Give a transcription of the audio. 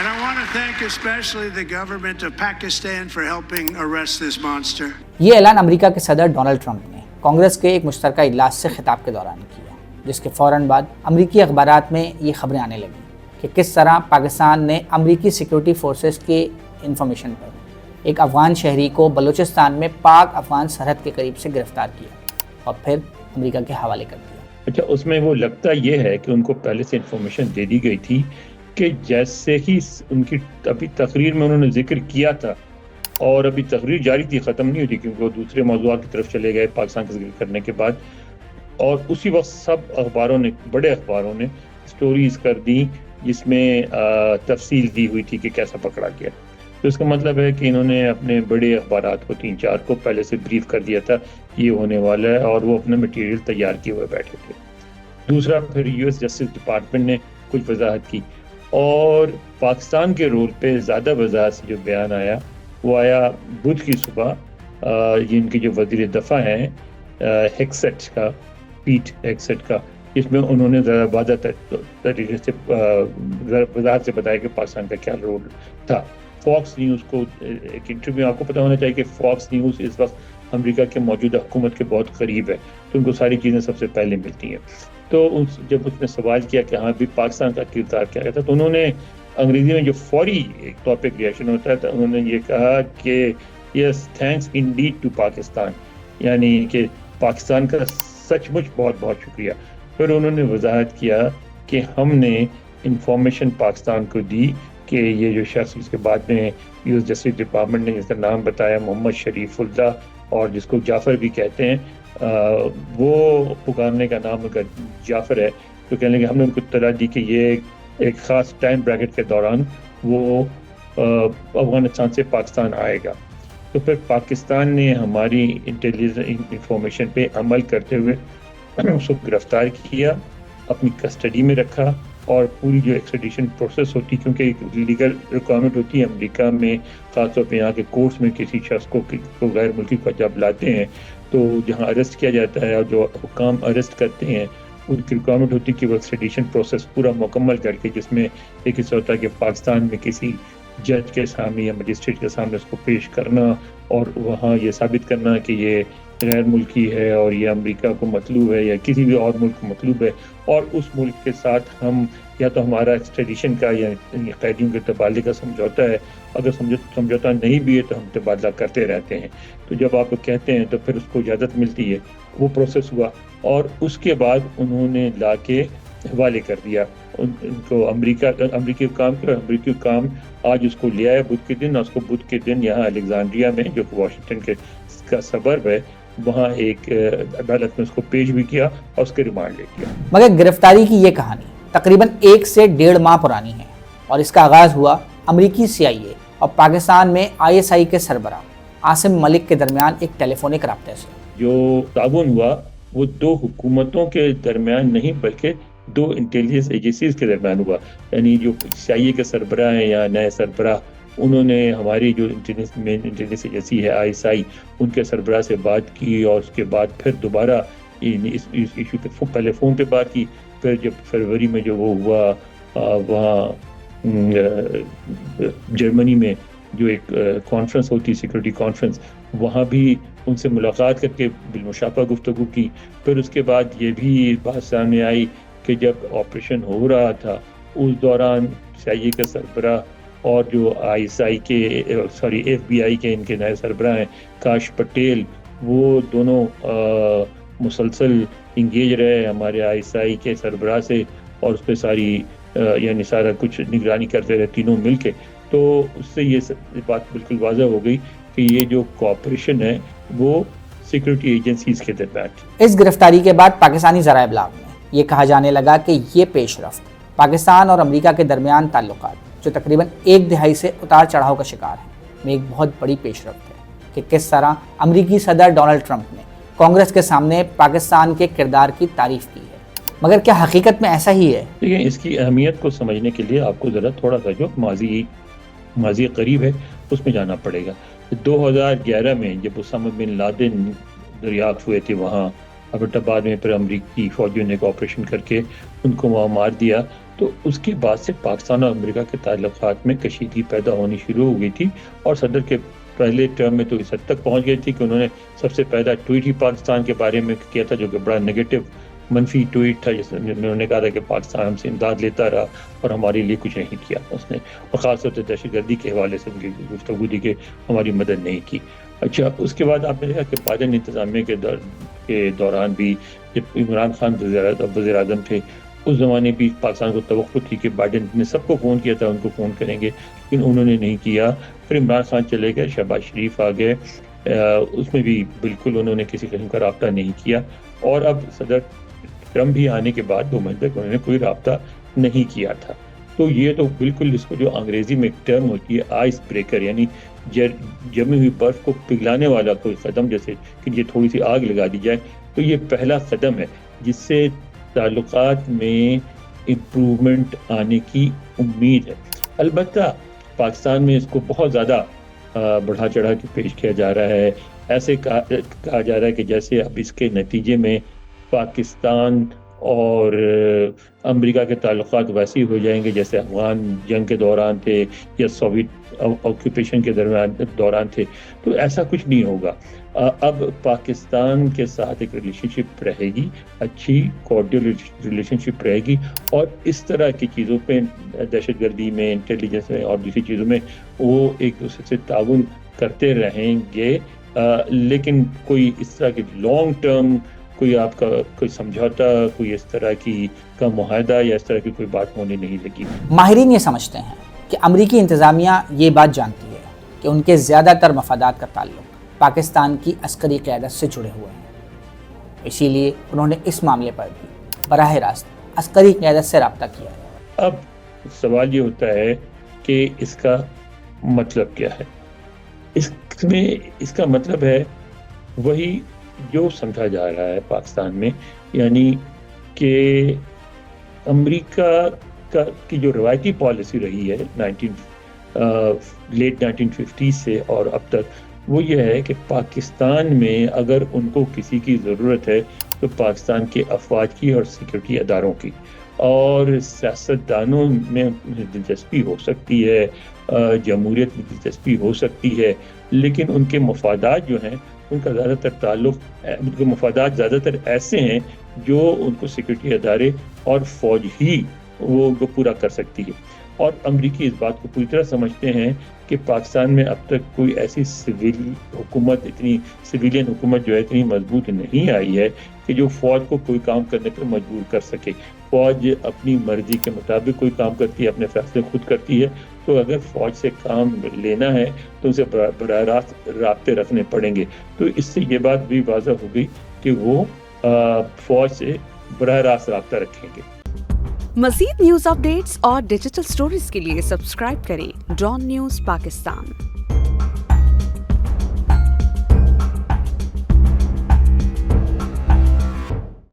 And I want to thank especially the government of Pakistan for helping arrest this monster. یہ اعلان امریکہ کے صدر Donald Trump نے کانگریس کے ایک مشترکہ اجلاس سے خطاب کے دوران کیا، جس کے فوراً بعد امریکی اخبارات میں یہ خبریں آنے لگیں کہ کس طرح پاکستان نے امریکی سیکیورٹی فورسز کے انفارمیشن پر ایک افغان شہری کو بلوچستان میں پاک افغان سرحد کے قریب سے گرفتار کیا اور پھر امریکہ کے حوالے کر دیا۔ اچھا، اس میں وہ لگتا یہ ہے کہ ان کو پہلے سے انفارمیشن دے دی گئی تھی کہ جیسے ہی ان کی ابھی تقریر میں انہوں نے ذکر کیا تھا اور ابھی تقریر جاری تھی، ختم نہیں ہوئی کیونکہ وہ دوسرے موضوعات کی طرف چلے گئے پاکستان کا ذکر کرنے کے بعد، اور اسی وقت سب اخباروں نے، بڑے اخباروں نے سٹوریز کر دی جس میں تفصیل دی ہوئی تھی کہ کیسا پکڑا گیا۔ تو اس کا مطلب ہے کہ انہوں نے اپنے بڑے اخبارات کو 3-4 کو پہلے سے بریف کر دیا تھا یہ ہونے والا ہے، اور وہ اپنا مٹیریل تیار کیے ہوئے بیٹھے تھے۔ دوسرا، پھر یو ایس جسٹس ڈپارٹمنٹ نے کچھ وضاحت کی، اور پاکستان کے رول پہ زیادہ وضاحت سے جو بیان آیا وہ آیا بدھ کی صبح، جن کے جو وزیر دفاع ہیں ہیکسٹ کا، پیٹ ہیکسٹ کا، اس میں انہوں نے ذرا واضح طریقے سے وضاحت سے بتایا کہ پاکستان کا کیا رول تھا۔ فاکس نیوز کو ایک انٹرویو، آپ کو پتہ ہونا چاہیے کہ فاکس نیوز اس وقت امریکہ کے موجودہ حکومت کے بہت قریب ہے، تو ان کو ساری چیزیں سب سے پہلے ملتی ہیں۔ تو جب اس نے سوال کیا کہ ہاں بھی پاکستان کا کردار کیا تھا، تو انہوں نے انگریزی میں جو فوری ایک طور پہ ریئیکشن ہوتا ہے، تو انہوں نے یہ کہا کہ یس تھینکس انڈیڈ ٹو پاکستان، یعنی کہ پاکستان کا سچ مچ بہت بہت شکریہ۔ پھر انہوں نے وضاحت کیا کہ ہم نے انفارمیشن پاکستان کو دی کہ یہ جو شخص، اس کے بعد میں یو ایس جسٹس ڈپارٹمنٹ نے جس کا نام بتایا محمد شریف اللہ، اور جس کو جعفر بھی کہتے ہیں، وہ پکارنے کا نام اگر جعفر ہے تو کہنے لگے ہم نے ان کو اطلاع دی کہ یہ ایک خاص ٹائم بریکٹ کے دوران وہ افغانستان سے پاکستان آئے گا۔ تو پھر پاکستان نے ہماری انٹیلیجنس انفارمیشن پہ عمل کرتے ہوئے اس کو گرفتار کیا، اپنی کسٹڈی میں رکھا، اور پوری جو ایکسٹریڈیشن پروسیس ہوتی، کیونکہ ایک لیگل ریکوائرمنٹ ہوتی ہے امریکہ میں، خاص طور پہ یہاں کے کورٹس میں، کسی شخص کو غیر ملکی کو جب لاتے ہیں تو جہاں اریسٹ کیا جاتا ہے اور جو حکام اریسٹ کرتے ہیں ان کی ریکوائرمنٹ ہوتی ہے کہ وہ ایکسٹریڈیشن پروسیس پورا مکمل کر کے، جس میں ایک حصہ ہوتا ہے کہ پاکستان میں کسی جج کے سامنے یا مجسٹریٹ کے سامنے اس کو پیش کرنا، اور وہاں یہ ثابت کرنا کہ یہ غیر ملکی ہے اور یہ امریکہ کو مطلوب ہے یا کسی بھی اور ملک کو مطلوب ہے، اور اس ملک کے ساتھ ہم یا تو ہمارا ایکسٹریڈیشن کا یا قیدیوں کے تبادلے کا سمجھوتا ہے، اگر سمجھوتا نہیں بھی ہے تو ہم تبادلہ کرتے رہتے ہیں۔ تو جب آپ کہتے ہیں تو پھر اس کو اجازت ملتی ہے، وہ پروسیس ہوا، اور اس کے بعد انہوں نے لا کے حوالے کر دیا ان کو امریکی حکام آج اس کو لے آیا بدھ کے دن، اور اس کو بدھ کے دن یہاں الیگزینڈریا میں، جو کہ واشنگٹن کا سبرب ہے، وہاں ایک عدالت میں اس کو پیش بھی کیا اور اس کے ریمانڈ لے گیا۔ مگر گرفتاری کی یہ کہانی تقریباً 1 سے 1.5 ماہ پرانی ہے، اور اس کا آغاز ہوا امریکی CIA اور پاکستان میں ISI کے سربراہ عاصم ملک کے درمیان ایک ٹیلی فونک رابطے سے۔ جو تعاون ہوا وہ 2 حکومتوں کے درمیان نہیں بلکہ 2 انٹیلیجنس ایجنسیز کے درمیان ہوا، یعنی جو CIA کے سربراہ ہیں یا نئے سربراہ، انہوں نے ہماری جو مین انٹیلیجنس ایجنسی ہے ISI، ان کے سربراہ سے بات کی، اور اس کے بعد پھر دوبارہ اس ایشو پہ پہلے فون پہ بات کی، پھر جب فروری میں جو وہ ہوا وہاں جرمنی میں جو ایک کانفرنس ہوتی، سیکورٹی کانفرنس، وہاں بھی ان سے ملاقات کر کے بالمشافہ گفتگو کی۔ پھر اس کے بعد یہ بھی بات سامنے آئی کہ جب آپریشن ہو رہا تھا اس دوران CIA کے سربراہ اور جو ISI کے FBI کے ان کے نئے سربراہ ہیں کاش پٹیل، وہ دونوں مسلسل انگیج رہے ہمارے ISI کے سربراہ سے، اور اس پہ ساری یعنی سارا کچھ نگرانی کرتے رہے تینوں مل کے۔ تو اس سے یہ بات بالکل واضح ہو گئی کہ یہ جو کوآپریشن ہے وہ سیکورٹی ایجنسیز کے درمیان۔ اس گرفتاری کے بعد پاکستانی ذرائع ابلاغ میں یہ کہا جانے لگا کہ یہ پیش رفت پاکستان اور امریکہ کے درمیان تعلقات، جو تقریباً 1 دہائی سے اتار چڑھاؤ کا شکار ہیں، میں ایک بہت بڑی پیش رفت ہے کہ کس طرح امریکی صدر ڈونلڈ ٹرمپ نے کانگریس کے سامنے پاکستان کے کردار کی تعریف کی ہے۔ مگر کیا حقیقت میں ایسا ہی ہے؟ دیکھیں، اس کی اہمیت کو سمجھنے کے لیے آپ کو ذرا تھوڑا سا جو ماضی قریب ہے اس میں جانا پڑے گا۔ 2011 میں جب اسامہ بن لادن دریافت ہوئے تھے وہاں ایبٹ آباد میں، پھر امریکی فوجیوں نے ایک آپریشن کر کے ان کو وہاں مار دیا، تو اس کے بعد سے پاکستان اور امریکہ کے تعلقات میں کشیدگی پیدا ہونی شروع ہو گئی تھی، اور صدر کے پہلے ٹرم میں تو اس حد تک پہنچ گئی تھی کہ انہوں نے سب سے پہلا ٹویٹ ہی پاکستان کے بارے میں کیا تھا، جو کہ بڑا نگیٹو منفی ٹویٹ تھا، جس میں انہوں نے کہا تھا کہ پاکستان ہم سے امداد لیتا رہا اور ہمارے لیے کچھ نہیں کیا اس نے، اور خاص طور سے دہشت گردی کے حوالے سے ان کی گفتگو دی کہ ہماری مدد نہیں کی۔ اچھا، اس کے بعد آپ نے دیکھا کہ بائیڈن انتظامیہ کے دوران بھی جب عمران خان وزیر اعظم تھے، اس زمانے بھی پاکستان کو توقع تھی کہ بائیڈن نے سب کو فون کیا تھا ان کو فون کریں گے، لیکن انہوں نے نہیں کیا۔ پھر عمران خان چلے گئے، شہباز شریف آ گئے، اس میں بھی بالکل انہوں نے کسی قسم کا رابطہ نہیں کیا، اور اب صدر ٹرمپ بھی آنے کے بعد 2 مہینے تک انہوں نے کوئی رابطہ نہیں کیا تھا۔ تو یہ تو بالکل اس کو جو انگریزی میں ایک ٹرم ہوتی ہے آئس بریکر، یعنی جمی ہوئی برف کو پگھلانے والا کوئی قدم، جیسے کہ یہ تھوڑی سی آگ لگا دی جائے، تو یہ پہلا قدم ہے جس سے تعلقات میں امپروومنٹ آنے کی امید ہے۔ البتہ پاکستان میں اس کو بہت زیادہ بڑھا چڑھا کے پیش کیا جا رہا ہے، ایسے کہا جا رہا ہے کہ جیسے اب اس کے نتیجے میں پاکستان اور امریکہ کے تعلقات ویسے ہی ہو جائیں گے جیسے افغان جنگ کے دوران تھے یا سوویت آکوپیشن کے دوران تھے، تو ایسا کچھ نہیں ہوگا۔ اب پاکستان کے ساتھ ایک ریلیشن شپ رہے گی، اچھی کارڈیل ریلیشن شپ رہے گی، اور اس طرح کی چیزوں پہ دہشت گردی میں، انٹیلیجنس میں اور دوسری چیزوں میں وہ ایک دوسرے سے تعاون کرتے رہیں گے، لیکن کوئی اس طرح کی لانگ ٹرم کوئی آپ کا کوئی سمجھوتا، کوئی اس طرح کی کا معاہدہ یا اس طرح کی کوئی بات ہونے نہیں لگی۔ ماہرین یہ سمجھتے ہیں کہ امریکی انتظامیہ یہ بات جانتی ہے کہ ان کے زیادہ تر مفادات کا تعلق پاکستان کی عسکری قیادت سے جڑے ہوئے ہیں، اسی لیے انہوں نے اس معاملے پر بھی براہ راست عسکری قیادت سے رابطہ کیا ہے۔ اب سوال یہ ہوتا ہے کہ اس کا مطلب کیا ہے؟ اس کا مطلب ہے وہی جو سمجھا جا رہا ہے پاکستان میں، یعنی کہ امریکہ کی جو روایتی پالیسی رہی ہے لیٹ 1950 سے اور اب تک، وہ یہ ہے کہ پاکستان میں اگر ان کو کسی کی ضرورت ہے تو پاکستان کے افواج کی اور سیکورٹی اداروں کی، اور سیاستدانوں میں دلچسپی ہو سکتی ہے، جمہوریت میں دلچسپی ہو سکتی ہے، لیکن ان کے مفادات جو ہیں ان کا زیادہ تر تعلق، ان کے مفادات زیادہ تر ایسے ہیں جو ان کو سیکورٹی ادارے اور فوج ہی وہ پورا کر سکتی ہے۔ اور امریکی اس بات کو پوری طرح سمجھتے ہیں کہ پاکستان میں اب تک کوئی ایسی سویلین حکومت جو ہے اتنی مضبوط نہیں آئی ہے کہ جو فوج کو کوئی کام کرنے پر مجبور کر سکے۔ فوج اپنی مرضی کے مطابق کوئی کام کرتی ہے، اپنے فیصلے خود کرتی ہے، تو اگر فوج سے کام لینا ہے تو اسے براہ راست رابطے رکھنے پڑیں گے۔ تو اس سے یہ بات بھی واضح ہو گئی کہ وہ فوج سے براہ راست رابطہ رکھیں گے۔ مزید نیوز اپ ڈیٹس اور ڈیجیٹل سٹوریز کے لیے سبسکرائب کریں ڈان نیوز پاکستان۔